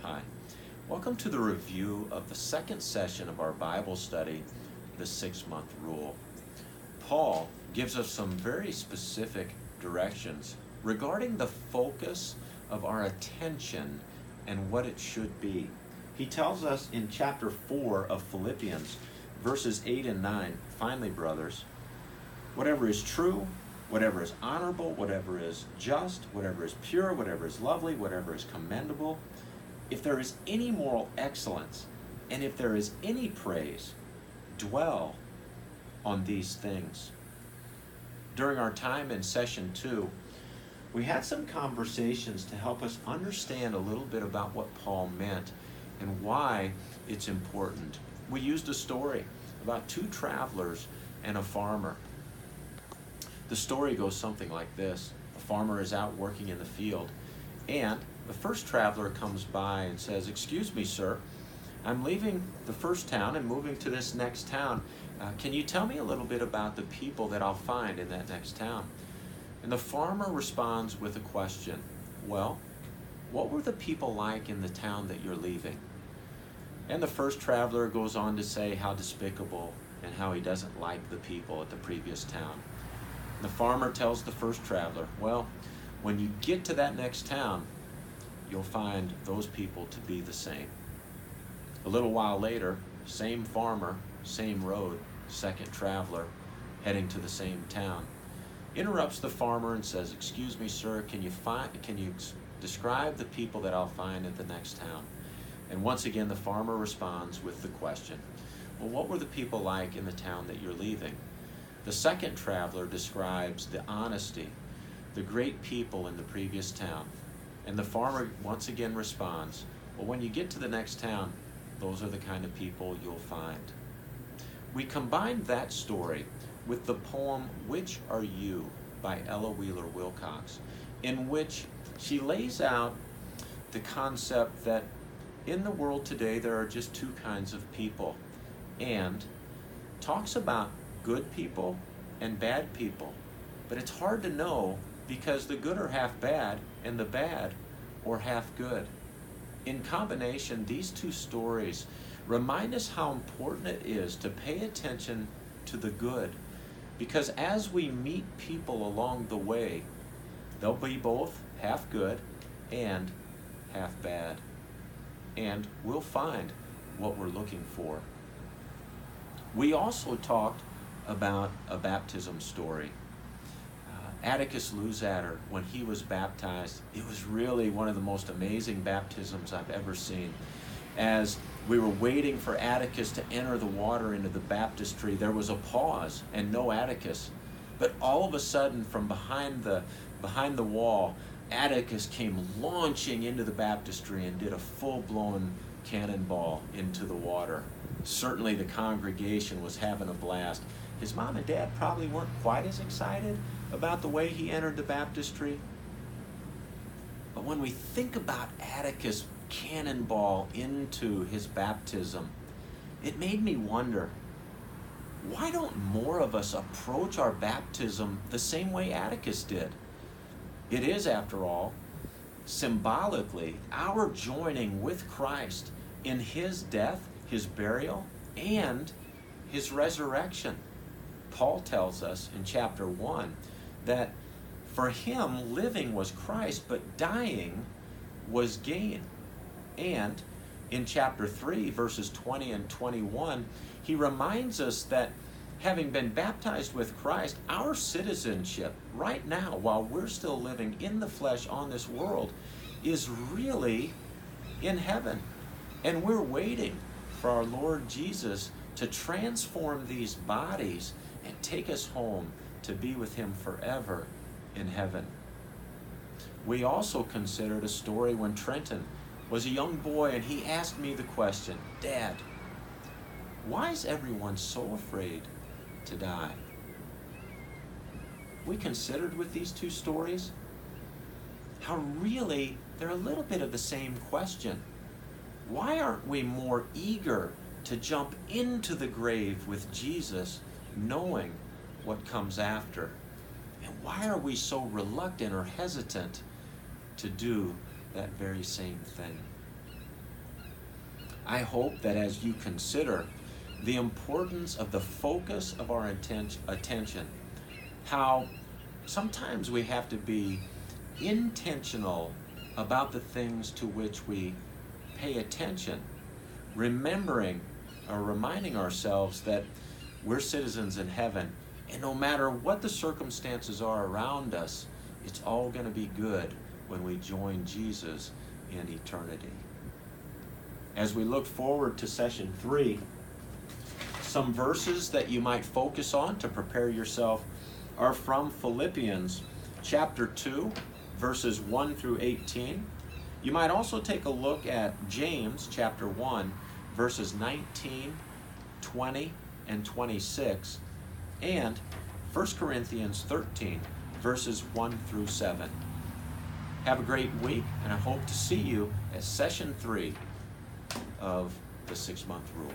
Hi. Welcome to the review of the second session of our Bible study, the 6-month rule. Paul gives us some very specific directions regarding the focus of our attention and what it should be. He tells us in chapter 4 of Philippians, verses 8 and 9, finally, brothers, whatever is true, whatever is honorable, whatever is just, whatever is pure, whatever is lovely, whatever is commendable, if there is any moral excellence, and if there is any praise, dwell on these things. During our time in session 2, we had some conversations to help us understand a little bit about what Paul meant and why it's important. We used a story about two travelers and a farmer. The story goes something like this. A farmer is out working in the field, and the first traveler comes by and says, "Excuse me, sir, I'm leaving the first town and moving to this next town. Can you tell me a little bit about the people that I'll find in that next town?" And the farmer responds with a question. "Well, what were the people like in the town that you're leaving?" And the first traveler goes on to say how despicable and how he doesn't like the people at the previous town. The farmer tells the first traveler, "Well, when you get to that next town, you'll find those people to be the same." A little while later, same farmer, same road, second traveler, heading to the same town, interrupts the farmer and says, "Excuse me, sir, can you describe the people that I'll find at the next town?" And once again, the farmer responds with the question, "Well, what were the people like in the town that you're leaving?" The second traveler describes the honesty, the great people in the previous town. And the farmer once again responds, "Well, when you get to the next town, those are the kind of people you'll find." We combined that story with the poem "Which Are You" by Ella Wheeler Wilcox, in which she lays out the concept that in the world today there are just two kinds of people, and talks about good people and bad people. But it's hard to know because the good are half bad and the bad are half good. In combination, these two stories remind us how important it is to pay attention to the good, because as we meet people along the way, they'll be both half good and half bad, and we'll find what we're looking for. We also talked about a baptism story. Atticus Luzader, when he was baptized, it was really one of the most amazing baptisms I've ever seen. As we were waiting for Atticus to enter the water into the baptistry, there was a pause and no Atticus. But all of a sudden, from behind the wall, Atticus came launching into the baptistry and did a full-blown cannonball into the water. Certainly the congregation was having a blast. His mom and dad probably weren't quite as excited about the way he entered the baptistry. But when we think about Atticus' cannonball into his baptism, it made me wonder, why don't more of us approach our baptism the same way Atticus did? It is, after all, symbolically our joining with Christ in his death, his burial, and his resurrection. Paul tells us in chapter 1 that for him living was Christ, but dying was gain. And in chapter 3, verses 20 and 21, he reminds us that having been baptized with Christ, our citizenship right now, while we're still living in the flesh on this world, is really in heaven. And we're waiting for our Lord Jesus to transform these bodies and take us home to be with him forever in heaven. We also considered a story when Trenton was a young boy and he asked me the question, "Dad, why is everyone so afraid to die?" We considered with these two stories how really they're a little bit of the same question. Why aren't we more eager to jump into the grave with Jesus, knowing what comes after? And why are we so reluctant or hesitant to do that very same thing? I hope that as you consider the importance of the focus of our attention, how sometimes we have to be intentional about the things to which we pay attention, remembering or reminding ourselves that we're citizens in heaven, and no matter what the circumstances are around us, it's all going to be good when we join Jesus in eternity. As we look forward to session 3, some verses that you might focus on to prepare yourself are from Philippians chapter 2, verses 1 through 18. You might also take a look at James chapter 1, verses 19, 20, and 26, and 1 Corinthians 13, verses 1 through 7. Have a great week, and I hope to see you at session 3 of the 6-month rule.